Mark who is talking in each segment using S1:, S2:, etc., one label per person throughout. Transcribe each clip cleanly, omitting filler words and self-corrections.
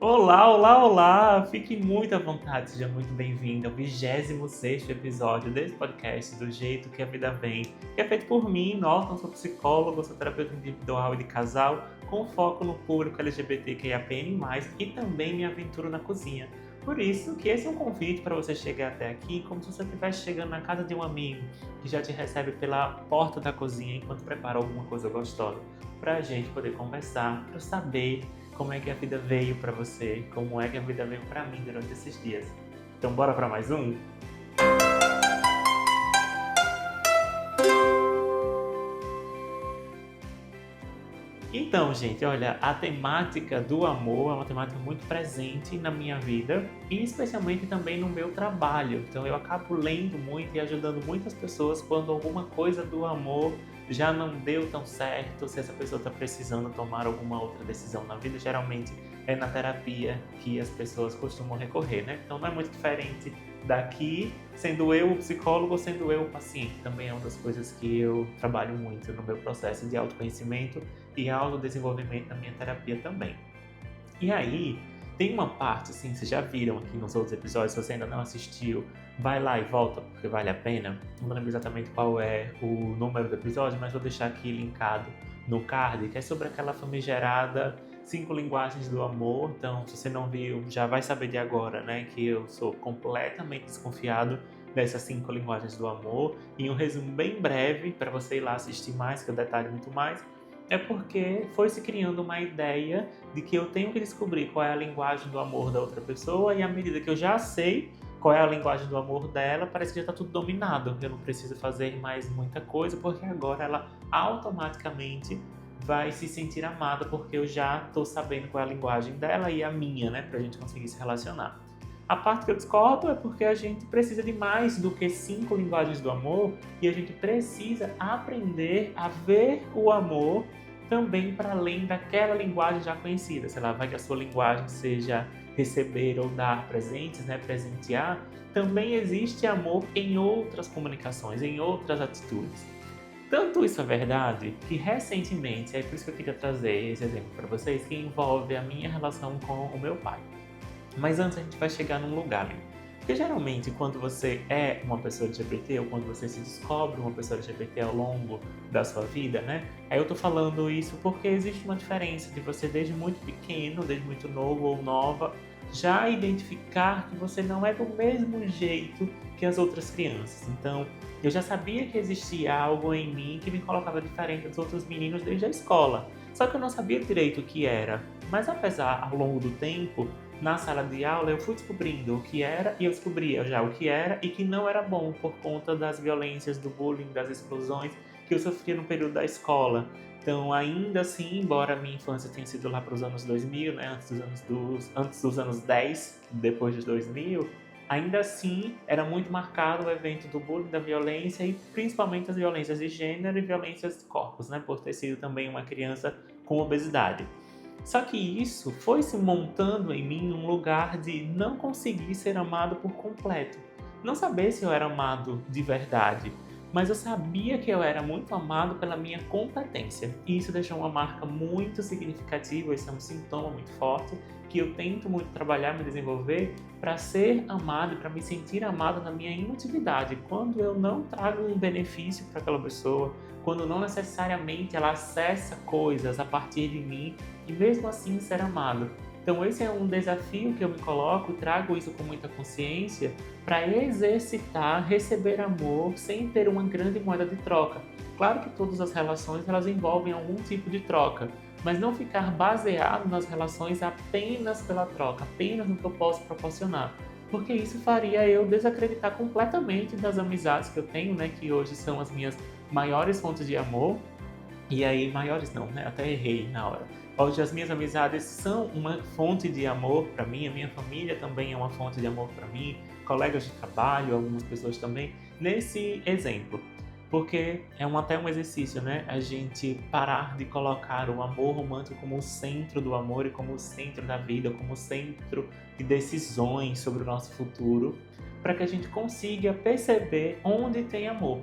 S1: Olá, olá, olá! Fique muito à vontade, seja muito bem-vindo ao 26º episódio desse podcast Do Jeito que a Vida Vem, que é feito por mim, Norton, sou psicólogo, sou terapeuta individual e de casal, com foco no público LGBTQIAPN+, e também me aventuro na cozinha. Por isso que esse é um convite para você chegar até aqui como se você estivesse chegando na casa de um amigo que já te recebe pela porta da cozinha enquanto prepara alguma coisa gostosa, para a gente poder conversar, para saber como é que a vida veio para você, como é que a vida veio para mim durante esses dias. Então bora para mais um? Então, gente, olha, a temática do amor é uma temática muito presente na minha vida e especialmente também no meu trabalho. Então, eu acabo lendo muito e ajudando muitas pessoas quando alguma coisa do amor já não deu tão certo, se essa pessoa está precisando tomar alguma outra decisão na vida. Geralmente é na terapia que as pessoas costumam recorrer, né? Então, não é muito diferente daqui, sendo eu o psicólogo ou sendo eu o paciente. Também é uma das coisas que eu trabalho muito no meu processo de autoconhecimento e autodesenvolvimento na minha terapia também. E aí, tem uma parte, assim, vocês já viram aqui nos outros episódios, se você ainda não assistiu, vai lá e volta, porque vale a pena. Não lembro exatamente qual é o número do episódio, mas vou deixar aqui linkado no card, que é sobre aquela famigerada 5 linguagens do amor. Então, se você não viu, já vai saber de agora, né, que eu sou completamente desconfiado dessas 5 linguagens do amor. E um resumo bem breve, para você ir lá assistir mais, que eu detalho muito mais, é porque foi se criando uma ideia de que eu tenho que descobrir qual é a linguagem do amor da outra pessoa, e à medida que eu já sei qual é a linguagem do amor dela, parece que já está tudo dominado. Eu não preciso fazer mais muita coisa, porque agora ela automaticamente vai se sentir amada, porque eu já estou sabendo qual é a linguagem dela e a minha, né, pra gente conseguir se relacionar. A parte que eu discordo é porque a gente precisa de mais do que 5 linguagens do amor, e a gente precisa aprender a ver o amor também para além daquela linguagem já conhecida. Sei lá, vai que a sua linguagem seja receber ou dar presentes, né, presentear. Também existe amor em outras comunicações, em outras atitudes. Tanto isso é verdade que recentemente, é por isso que eu queria trazer esse exemplo para vocês, que envolve a minha relação com o meu pai. Mas antes a gente vai chegar num lugar, né? Porque geralmente quando você é uma pessoa LGBT ou quando você se descobre uma pessoa LGBT ao longo da sua vida, né? Aí eu tô falando isso porque existe uma diferença de você desde muito pequeno, desde muito novo ou nova, já identificar que você não é do mesmo jeito que as outras crianças. Então, eu já sabia que existia algo em mim que me colocava diferente dos outros meninos desde a escola. Só que eu não sabia direito o que era. Mas apesar, ao longo do tempo, na sala de aula eu fui descobrindo o que era, e eu descobria já o que era e que não era bom por conta das violências, do bullying, das exclusões que eu sofria no período da escola. Então, ainda assim, embora a minha infância tenha sido lá para os anos 2000, né, antes dos anos 10, depois dos 2000, ainda assim era muito marcado o evento do bullying, da violência, e principalmente as violências de gênero e violências de corpos, né, por ter sido também uma criança com obesidade. Só que isso foi se montando em mim um lugar de não conseguir ser amado por completo. Não saber se eu era amado de verdade, mas eu sabia que eu era muito amado pela minha competência. E isso deixou uma marca muito significativa, esse é um sintoma muito forte, que eu tento muito trabalhar, me desenvolver para ser amado e para me sentir amado na minha inutividade, quando eu não trago um benefício para aquela pessoa, quando não necessariamente ela acessa coisas a partir de mim, e mesmo assim ser amado. Então esse é um desafio que eu me coloco, trago isso com muita consciência para exercitar, receber amor sem ter uma grande moeda de troca. Claro que todas as relações elas envolvem algum tipo de troca, mas não ficar baseado nas relações apenas pela troca, apenas no que eu posso proporcionar. Porque isso faria eu desacreditar completamente das amizades que eu tenho, né, que hoje são as minhas maiores fontes de amor. E aí, maiores não, né? Até errei na hora. Hoje as minhas amizades são uma fonte de amor para mim, a minha família também é uma fonte de amor para mim, colegas de trabalho, algumas pessoas também, nesse exemplo. Porque é até um exercício, né? A gente parar de colocar o amor romântico como o centro do amor e como o centro da vida, como o centro de decisões sobre o nosso futuro, para que a gente consiga perceber onde tem amor.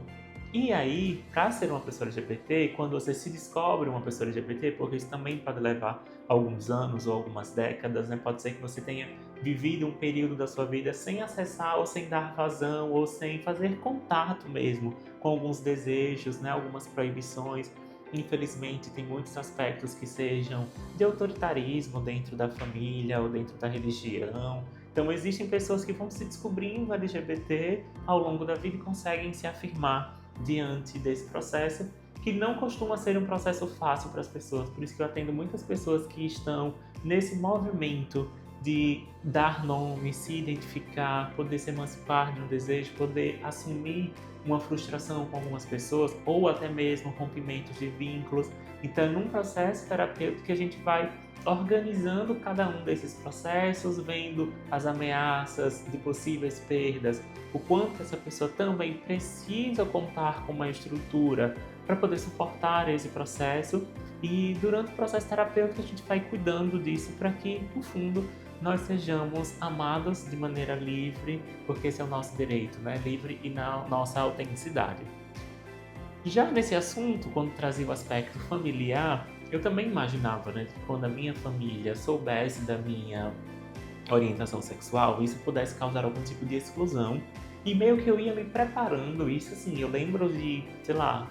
S1: E aí, para ser uma pessoa LGBT, quando você se descobre uma pessoa LGBT, porque isso também pode levar alguns anos ou algumas décadas, né? Pode ser que você tenha vivido um período da sua vida sem acessar ou sem dar vazão ou sem fazer contato mesmo com alguns desejos, né? Algumas proibições. Infelizmente, tem muitos aspectos que sejam de autoritarismo dentro da família ou dentro da religião. Então, existem pessoas que vão se descobrindo LGBT ao longo da vida e conseguem se afirmar diante desse processo, que não costuma ser um processo fácil para as pessoas. Por isso que eu atendo muitas pessoas que estão nesse movimento de dar nome, se identificar, poder se emancipar de um desejo, poder assumir uma frustração com algumas pessoas ou até mesmo rompimentos de vínculos. Então, num processo terapêutico que a gente vai organizando cada um desses processos, vendo as ameaças de possíveis perdas, o quanto essa pessoa também precisa contar com uma estrutura para poder suportar esse processo, e durante o processo terapêutico a gente vai cuidando disso para que, no fundo, nós sejamos amados de maneira livre, porque esse é o nosso direito, né? Livre e na nossa autenticidade. Já nesse assunto, quando trazia o aspecto familiar, eu também imaginava, né, que quando a minha família soubesse da minha orientação sexual, isso pudesse causar algum tipo de exclusão. E meio que eu ia me preparando, isso assim, eu lembro de, sei lá,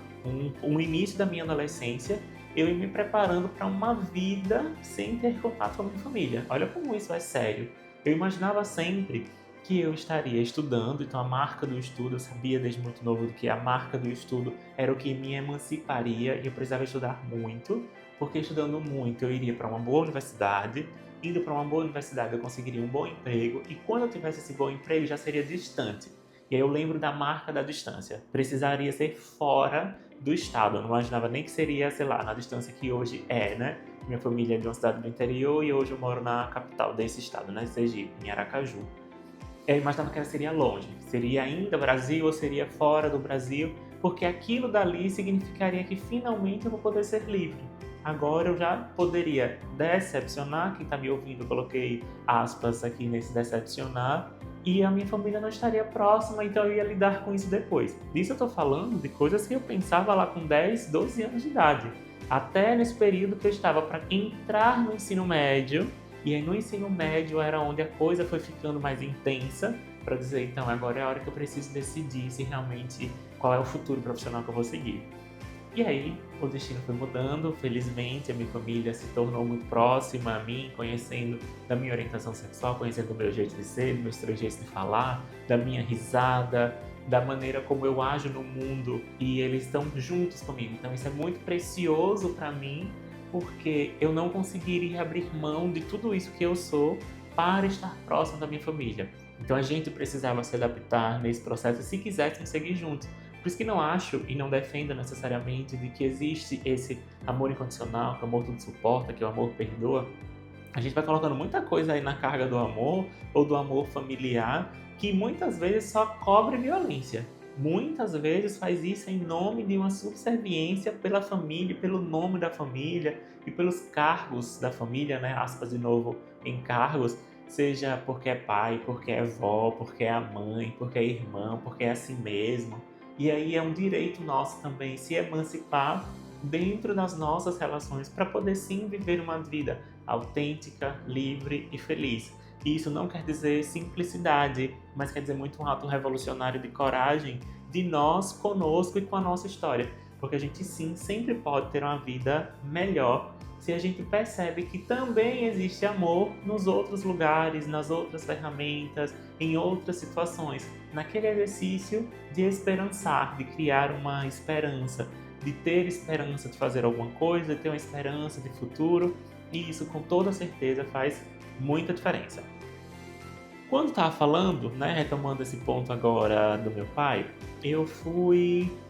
S1: um início da minha adolescência, eu ia me preparando para uma vida sem ter contato com a minha família. Olha como isso é sério. Eu imaginava sempre que eu estaria estudando, então a marca do estudo, eu sabia desde muito novo que a marca do estudo era o que me emanciparia e eu precisava estudar muito, porque estudando muito eu iria para uma boa universidade, indo para uma boa universidade eu conseguiria um bom emprego e quando eu tivesse esse bom emprego já seria distante. E aí eu lembro da marca da distância. Precisaria ser fora do estado. Eu não imaginava nem que seria, sei lá, na distância que hoje é, né? Minha família é de uma cidade do interior e hoje eu moro na capital desse estado, né? Sergipe, em Aracaju. Eu imaginava que ela seria longe. Seria ainda Brasil ou seria fora do Brasil, porque aquilo dali significaria que finalmente eu vou poder ser livre. Agora eu já poderia decepcionar, quem está me ouvindo, eu coloquei aspas aqui nesse decepcionar, e a minha família não estaria próxima, então eu ia lidar com isso depois. Disso eu estou falando de coisas que eu pensava lá com 10, 12 anos de idade. Até nesse período que eu estava para entrar no ensino médio, e aí no ensino médio era onde a coisa foi ficando mais intensa, para dizer, então agora é a hora que eu preciso decidir se realmente qual é o futuro profissional que eu vou seguir. E aí, o destino foi mudando, felizmente a minha família se tornou muito próxima a mim, conhecendo da minha orientação sexual, conhecendo do meu jeito de ser, do meu jeito de falar, da minha risada, da maneira como eu ajo no mundo e eles estão juntos comigo. Então isso é muito precioso para mim, porque eu não conseguiria abrir mão de tudo isso que eu sou para estar próximo da minha família. Então a gente precisava se adaptar nesse processo se quiséssemos seguir juntos. Por isso que não acho e não defendo necessariamente de que existe esse amor incondicional, que o amor tudo suporta, que o amor perdoa. A gente vai colocando muita coisa aí na carga do amor ou do amor familiar que muitas vezes só cobre violência. Muitas vezes faz isso em nome de uma subserviência pela família, pelo nome da família e pelos cargos da família, né? Aspas de novo em cargos, seja porque é pai, porque é vó, porque é a mãe, porque é irmão, porque é assim mesmo. E aí é um direito nosso também se emancipar dentro das nossas relações para poder sim viver uma vida autêntica, livre e feliz. E isso não quer dizer simplicidade, mas quer dizer muito um ato revolucionário de coragem de nós conosco e com a nossa história. Porque a gente sim sempre pode ter uma vida melhor se a gente percebe que também existe amor nos outros lugares, nas outras ferramentas, em outras situações. Naquele exercício de esperançar, de criar uma esperança, de ter esperança de fazer alguma coisa, de ter uma esperança de futuro. E isso com toda certeza faz muita diferença. Quando estava falando, né, retomando esse ponto agora do meu pai,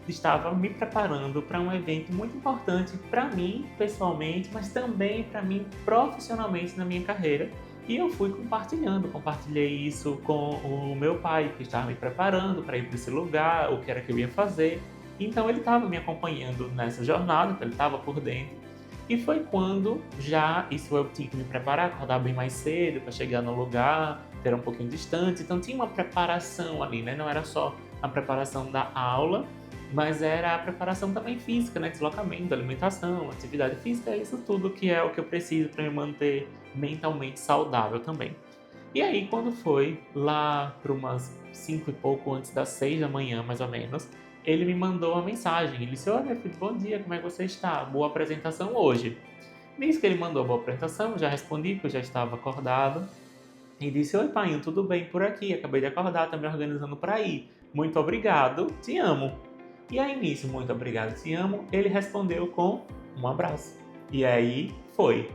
S1: estava me preparando para um evento muito importante para mim, pessoalmente, mas também para mim profissionalmente na minha carreira. E eu fui compartilhei isso com o meu pai, que estava me preparando para ir para esse lugar, o que era que eu ia fazer. Então ele estava me acompanhando nessa jornada, então ele estava por dentro. E foi quando isso eu tinha que me preparar, acordar bem mais cedo para chegar no lugar, era um pouquinho distante, então tinha uma preparação ali, né? Não era só a preparação da aula, mas era a preparação também física, né? Deslocamento, alimentação, atividade física, isso tudo que é o que eu preciso para me manter mentalmente saudável também. E aí, quando foi lá para umas 5 e pouco antes das 6 da manhã, mais ou menos, ele me mandou uma mensagem. Ele disse: "Oi, meu filho, bom dia, como é que você está? Boa apresentação hoje." Nisso que ele mandou a boa apresentação, eu já respondi que eu já estava acordado. E disse: "Oi, pai, tudo bem por aqui? Acabei de acordar, tô me organizando para ir. Muito obrigado, te amo." E aí, nisso, "muito obrigado, te amo", ele respondeu com um abraço. E aí foi.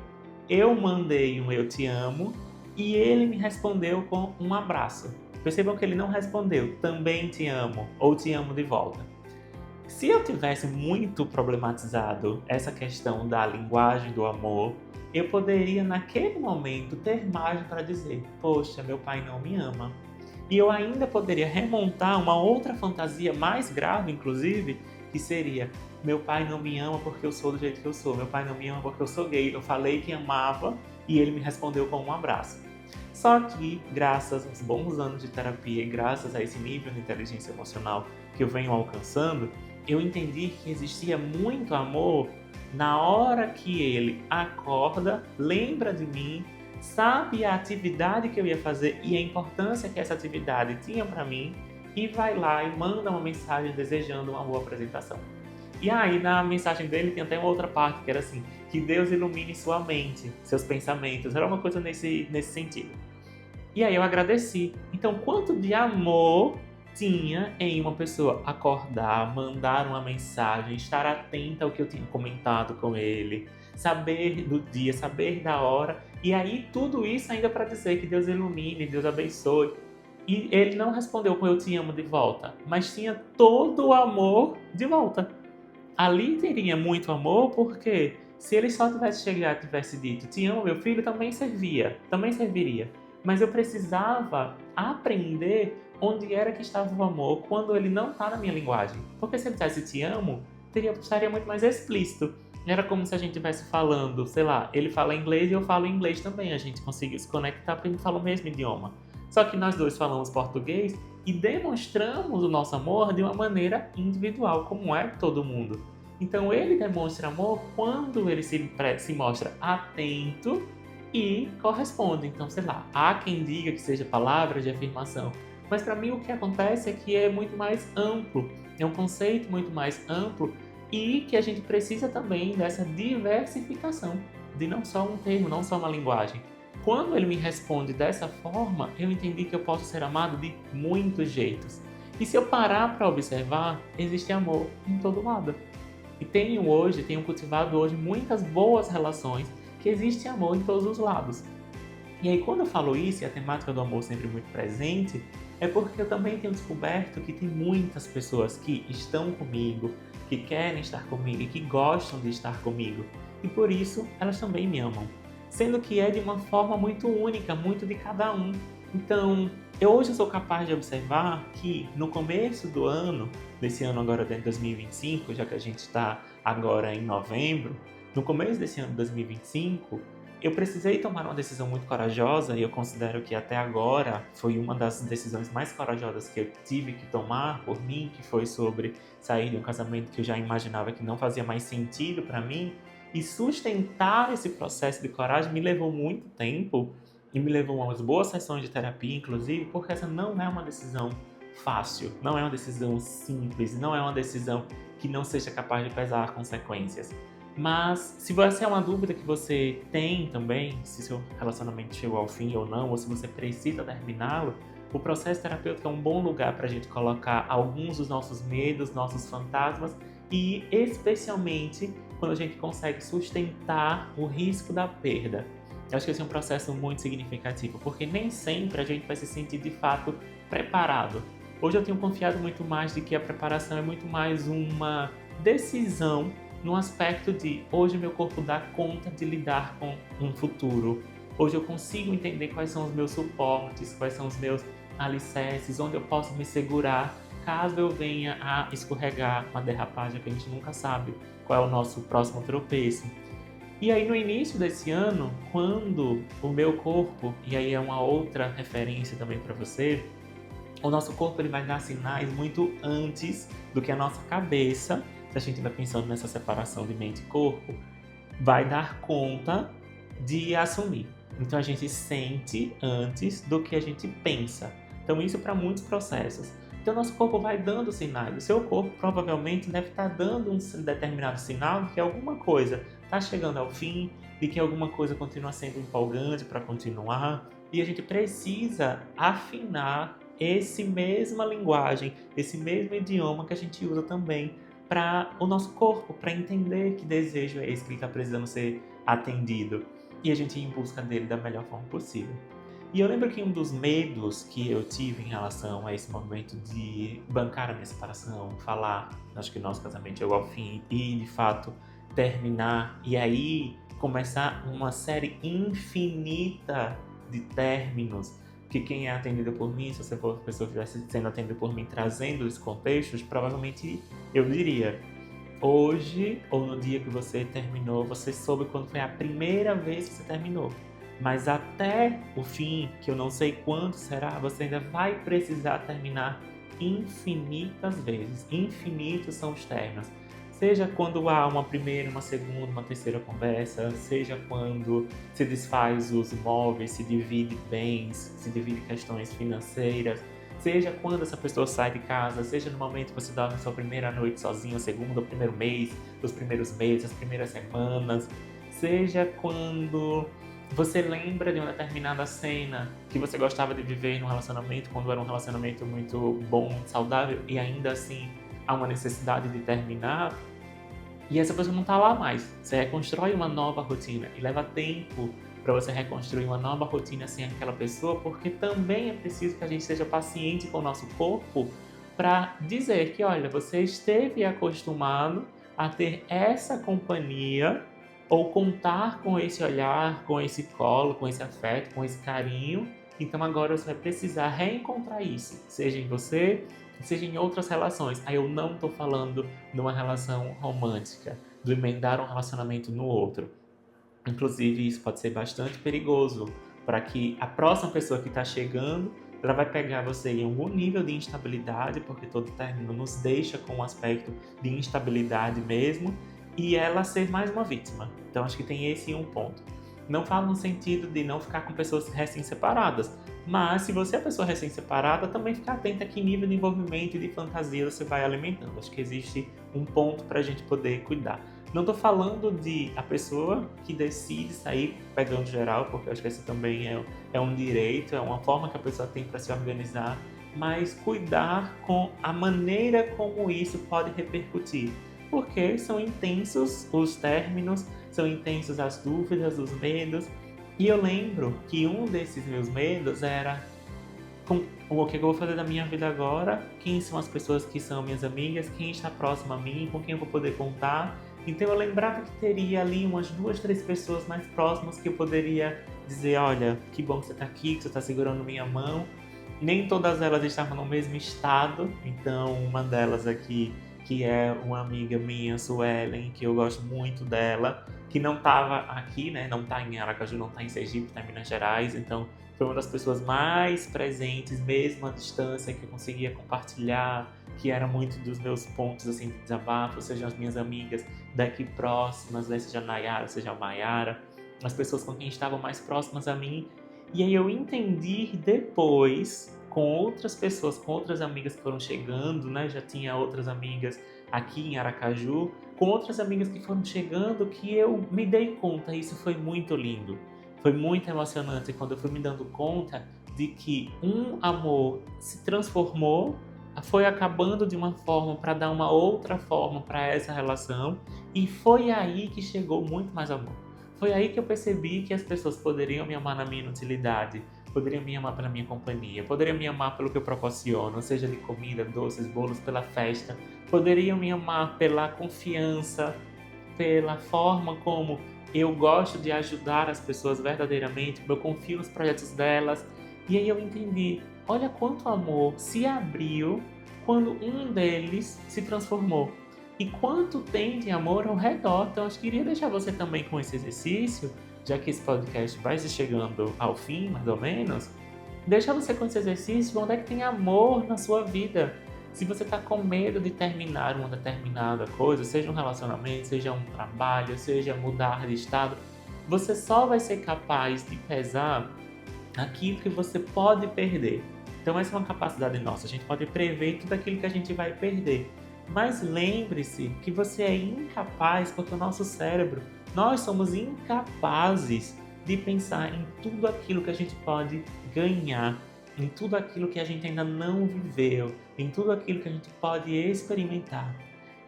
S1: Eu mandei um "eu te amo" e ele me respondeu com um abraço. Percebam que ele não respondeu "também te amo" ou "te amo de volta." Se eu tivesse muito problematizado essa questão da linguagem do amor, eu poderia naquele momento ter margem para dizer: "Poxa, meu pai não me ama." E eu ainda poderia remontar uma outra fantasia mais grave, inclusive, que seria: "Meu pai não me ama porque eu sou do jeito que eu sou. Meu pai não me ama porque eu sou gay. Eu falei que amava e ele me respondeu com um abraço." Só que, graças aos bons anos de terapia e graças a esse nível de inteligência emocional que eu venho alcançando, eu entendi que existia muito amor na hora que ele acorda, lembra de mim, sabe a atividade que eu ia fazer e a importância que essa atividade tinha para mim, e vai lá e manda uma mensagem desejando uma boa apresentação. E aí, na mensagem dele, tem até uma outra parte que era assim: "Que Deus ilumine sua mente, seus pensamentos." Era uma coisa nesse sentido. E aí eu agradeci. Então, quanto de amor tinha em uma pessoa acordar, mandar uma mensagem, estar atenta ao que eu tinha comentado com ele, saber do dia, saber da hora, e aí tudo isso ainda para dizer que Deus ilumine, Deus abençoe. E ele não respondeu com "eu te amo" de volta, mas tinha todo o amor de volta. Ali teria muito amor, porque se ele só tivesse chegado e tivesse dito "te amo, meu filho", também serviria. Mas eu precisava aprender onde era que estava o amor quando ele não está na minha linguagem. Porque se ele dissesse "te amo", estaria muito mais explícito. Era como se a gente estivesse falando, sei lá, ele fala inglês e eu falo inglês também. A gente conseguiu se conectar porque a gente fala o mesmo idioma. Só que nós dois falamos português e demonstramos o nosso amor de uma maneira individual, como é todo mundo. Então ele demonstra amor quando ele se mostra atento e corresponde. Então, sei lá, há quem diga que seja palavras de afirmação, mas para mim o que acontece é que é muito mais amplo, é um conceito muito mais amplo, e que a gente precisa também dessa diversificação, de não só um termo, não só uma linguagem. Quando ele me responde dessa forma, eu entendi que eu posso ser amado de muitos jeitos. E se eu parar para observar, existe amor em todo lado. E tenho cultivado hoje muitas boas relações, que existe amor em todos os lados. E aí, quando eu falo isso, e a temática do amor sempre muito presente, é porque eu também tenho descoberto que tem muitas pessoas que estão comigo, que querem estar comigo e que gostam de estar comigo. E por isso, elas também me amam. Sendo que é de uma forma muito única, muito de cada um. Então, hoje eu sou capaz de observar que no começo do ano, desse ano agora de 2025, já que a gente está agora em novembro, no começo desse ano de 2025, eu precisei tomar uma decisão muito corajosa, e eu considero que até agora foi uma das decisões mais corajosas que eu tive que tomar por mim, que foi sobre sair de um casamento que eu já imaginava que não fazia mais sentido para mim, e sustentar esse processo de coragem me levou muito tempo, e me levou a umas boas sessões de terapia, inclusive, porque essa não é uma decisão fácil, não é uma decisão simples, não é uma decisão que não seja capaz de pesar consequências. Mas se essa é uma dúvida que você tem também, se seu relacionamento chegou ao fim ou não, ou se você precisa terminá-lo, o processo terapêutico é um bom lugar para a gente colocar alguns dos nossos medos, nossos fantasmas, e especialmente quando a gente consegue sustentar o risco da perda. Eu acho que esse é um processo muito significativo, porque nem sempre a gente vai se sentir de fato preparado. Hoje eu tenho confiado muito mais de que a preparação é muito mais uma decisão no aspecto de hoje meu corpo dá conta de lidar com um futuro. Hoje eu consigo entender quais são os meus suportes, quais são os meus alicerces, onde eu posso me segurar caso eu venha a escorregar, uma derrapagem que a gente nunca sabe qual é o nosso próximo tropeço. E aí no início desse ano, quando o meu corpo, e aí é uma outra referência também para você, o nosso corpo ele vai dar sinais muito antes do que a nossa cabeça, se a gente vai pensando nessa separação de mente e corpo, vai dar conta de assumir. Então a gente sente antes do que a gente pensa. Então isso para muitos processos. Então nosso corpo vai dando sinais. O seu corpo provavelmente deve estar dando um determinado sinal de que alguma coisa está chegando ao fim, de que alguma coisa continua sendo empolgante para continuar. E a gente precisa afinar esse mesma linguagem, esse mesmo idioma que a gente usa também para o nosso corpo, para entender que desejo é esse que ele está precisando ser atendido. E a gente ir em busca dele da melhor forma possível. E eu lembro que um dos medos que eu tive em relação a esse movimento de bancar a minha separação, falar, acho que nosso casamento chegou ao fim e de fato terminar, e aí começar uma série infinita de términos, que quem é atendido por mim, se você for a pessoa que estivesse sendo atendida por mim trazendo esses contextos, provavelmente eu diria: hoje ou no dia que você terminou, você soube quando foi a primeira vez que você terminou. Mas até o fim, que eu não sei quando será, você ainda vai precisar terminar infinitas vezes. Infinitos são os términos. Seja quando há uma primeira, uma segunda, uma terceira conversa, seja quando se desfaz os imóveis, se divide bens, se divide questões financeiras, seja quando essa pessoa sai de casa, seja no momento que você dorme a sua primeira noite sozinho, a segunda, o primeiro mês, os primeiros meses, as primeiras semanas, seja quando você lembra de uma determinada cena que você gostava de viver num relacionamento, quando era um relacionamento muito bom, muito saudável, e ainda assim há uma necessidade de terminar, e essa pessoa não está lá mais. Você reconstrói uma nova rotina, e leva tempo para você reconstruir uma nova rotina sem aquela pessoa, porque também é preciso que a gente seja paciente com o nosso corpo para dizer que, olha, você esteve acostumado a ter essa companhia ou contar com esse olhar, com esse colo, com esse afeto, com esse carinho. Então agora você vai precisar reencontrar isso, seja em você, seja em outras relações. Aí eu não estou falando de uma relação romântica, do emendar um relacionamento no outro. Inclusive isso pode ser bastante perigoso, para que a próxima pessoa que está chegando, ela vai pegar você em algum nível de instabilidade, porque todo término nos deixa com um aspecto de instabilidade mesmo, e ela ser mais uma vítima. Então acho que tem esse um ponto. Não falo no sentido de não ficar com pessoas recém-separadas, mas se você é pessoa recém-separada, também ficar atenta a que nível de envolvimento e de fantasia você vai alimentando. Acho que existe um ponto para a gente poder cuidar. Não estou falando de a pessoa que decide sair pegando geral, porque acho que esse também é um direito, é uma forma que a pessoa tem para se organizar, mas cuidar com a maneira como isso pode repercutir. Porque são intensos os términos, são intensos as dúvidas, os medos. E eu lembro que um desses meus medos era: o que eu vou fazer da minha vida agora? Quem são as pessoas que são minhas amigas? Quem está próximo a mim? Com quem eu vou poder contar? Então eu lembrava que teria ali umas 2, 3 pessoas mais próximas que eu poderia dizer: olha, que bom que você está aqui, que você está segurando minha mão. Nem todas elas estavam no mesmo estado, então uma delas aqui, que é uma amiga minha, Suelen, que eu gosto muito dela, que não estava aqui, né? Não está em Aracaju, não está em Sergipe, está em Minas Gerais, então foi uma das pessoas mais presentes, mesmo à distância, que eu conseguia compartilhar, que era muito dos meus pontos assim, de desabafo, sejam as minhas amigas daqui próximas, né? Seja a Nayara, seja a Mayara, as pessoas com quem estavam mais próximas a mim. E aí eu entendi depois, com outras pessoas, com outras amigas que foram chegando, né? Já tinha outras amigas aqui em Aracaju, com outras amigas que foram chegando, que eu me dei conta, isso foi muito lindo. Foi muito emocionante quando eu fui me dando conta de que um amor se transformou, foi acabando de uma forma para dar uma outra forma para essa relação, e foi aí que chegou muito mais amor. Foi aí que eu percebi que as pessoas poderiam me amar na minha inutilidade, poderiam me amar pela minha companhia, poderiam me amar pelo que eu proporciono, seja de comida, doces, bolos, pela festa, poderiam me amar pela confiança, pela forma como eu gosto de ajudar as pessoas verdadeiramente, como eu confio nos projetos delas. E aí eu entendi, olha quanto amor se abriu quando um deles se transformou. E quanto tem de amor ao redor. Então, eu queria deixar você também com esse exercício, já que esse podcast vai se chegando ao fim, mais ou menos, Deixa você com esse exercício onde é que tem amor na sua vida. Se você está com medo de terminar uma determinada coisa, seja um relacionamento, seja um trabalho, seja mudar de estado, você só vai ser capaz de pesar aquilo que você pode perder. Então essa é uma capacidade nossa, a gente pode prever tudo aquilo que a gente vai perder. Mas lembre-se que você é incapaz, porque o nosso cérebro, nós somos incapazes de pensar em tudo aquilo que a gente pode ganhar, em tudo aquilo que a gente ainda não viveu, em tudo aquilo que a gente pode experimentar.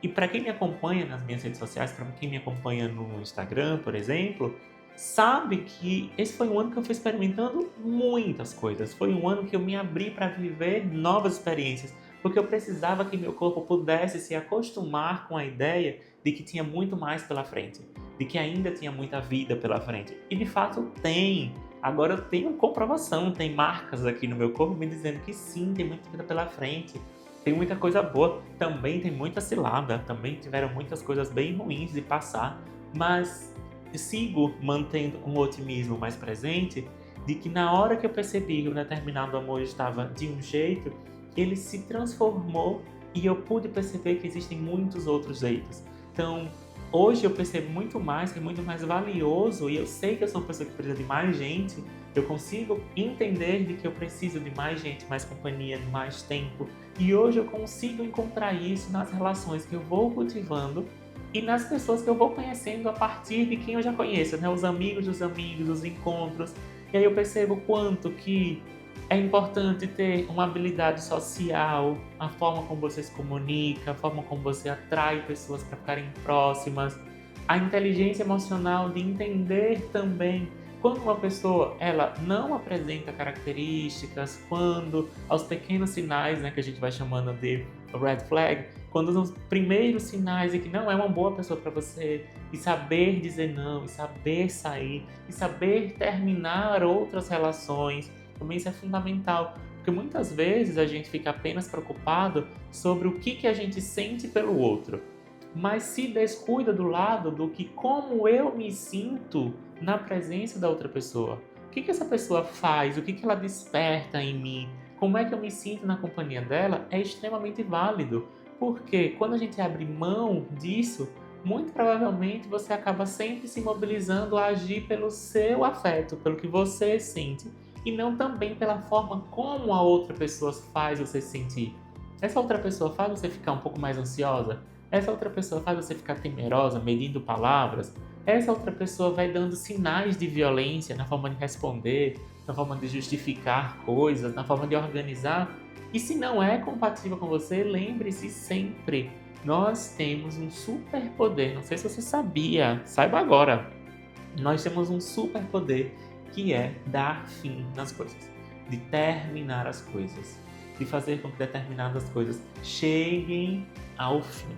S1: E para quem me acompanha nas minhas redes sociais, para quem me acompanha no Instagram, por exemplo, sabe que esse foi um ano que eu fui experimentando muitas coisas. Foi um ano que eu me abri para viver novas experiências, porque eu precisava que meu corpo pudesse se acostumar com a ideia de que tinha muito mais pela frente, de que ainda tinha muita vida pela frente. E de fato tem. Agora eu tenho comprovação, tem marcas aqui no meu corpo me dizendo que sim, tem muita vida pela frente. Tem muita coisa boa, também tem muita cilada, também tiveram muitas coisas bem ruins de passar, mas sigo mantendo um otimismo mais presente de que na hora que eu percebi que um determinado amor estava de um jeito, ele se transformou e eu pude perceber que existem muitos outros jeitos. Então, hoje eu percebo muito mais, que é muito mais valioso, e eu sei que eu sou uma pessoa que precisa de mais gente, eu consigo entender de que eu preciso de mais gente, mais companhia, de mais tempo, e hoje eu consigo encontrar isso nas relações que eu vou cultivando e nas pessoas que eu vou conhecendo a partir de quem eu já conheço, né? Os amigos dos amigos, os encontros, e aí eu percebo o quanto que é importante ter uma habilidade social, a forma como você se comunica, a forma como você atrai pessoas para ficarem próximas, a inteligência emocional de entender também quando uma pessoa ela não apresenta características, quando aos pequenos sinais, né, que a gente vai chamando de red flag, quando os primeiros sinais de que não é uma boa pessoa para você, e saber dizer não, e saber sair, e saber terminar outras relações. Também isso é fundamental, porque muitas vezes a gente fica apenas preocupado sobre o que a gente sente pelo outro, mas se descuida do lado do que como eu me sinto na presença da outra pessoa. O que essa pessoa faz, o que ela desperta em mim, como é que eu me sinto na companhia dela é extremamente válido, porque quando a gente abre mão disso, muito provavelmente você acaba sempre se mobilizando a agir pelo seu afeto, pelo que você sente, e não também pela forma como a outra pessoa faz você se sentir. Essa outra pessoa faz você ficar um pouco mais ansiosa? Essa outra pessoa faz você ficar temerosa, medindo palavras? Essa outra pessoa vai dando sinais de violência na forma de responder, na forma de justificar coisas, na forma de organizar? E se não é compatível com você, lembre-se sempre, nós temos um superpoder. Não sei se você sabia, saiba agora. Nós temos um superpoder que é dar fim nas coisas, de terminar as coisas, de fazer com que determinadas coisas cheguem ao fim.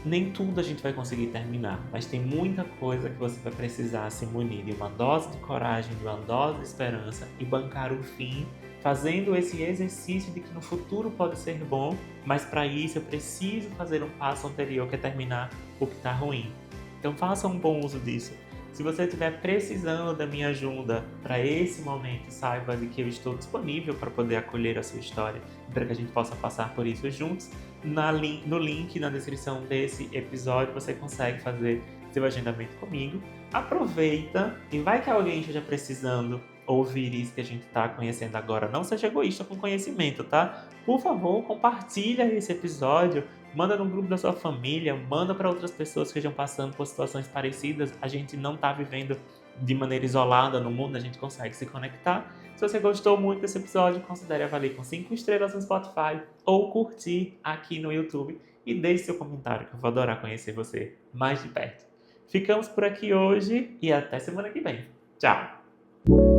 S1: Nem tudo a gente vai conseguir terminar, mas tem muita coisa que você vai precisar se munir de uma dose de coragem, de uma dose de esperança e bancar o fim, fazendo esse exercício de que no futuro pode ser bom, mas para isso eu preciso fazer um passo anterior que é terminar o que está ruim. Então faça um bom uso disso. Se você estiver precisando da minha ajuda para esse momento, saiba de que eu estou disponível para poder acolher a sua história e para que a gente possa passar por isso juntos. No link na descrição desse episódio você consegue fazer seu agendamento comigo. Aproveita e vai que alguém esteja precisando ouvir isso que a gente está conhecendo agora. Não seja egoísta com conhecimento, tá? Por favor, compartilha esse episódio. Manda no grupo da sua família, manda para outras pessoas que estejam passando por situações parecidas. A gente não está vivendo de maneira isolada no mundo, a gente consegue se conectar. Se você gostou muito desse episódio, considere avaliar com 5 estrelas no Spotify ou curtir aqui no YouTube e deixe seu comentário, que eu vou adorar conhecer você mais de perto. Ficamos por aqui hoje e até semana que vem. Tchau!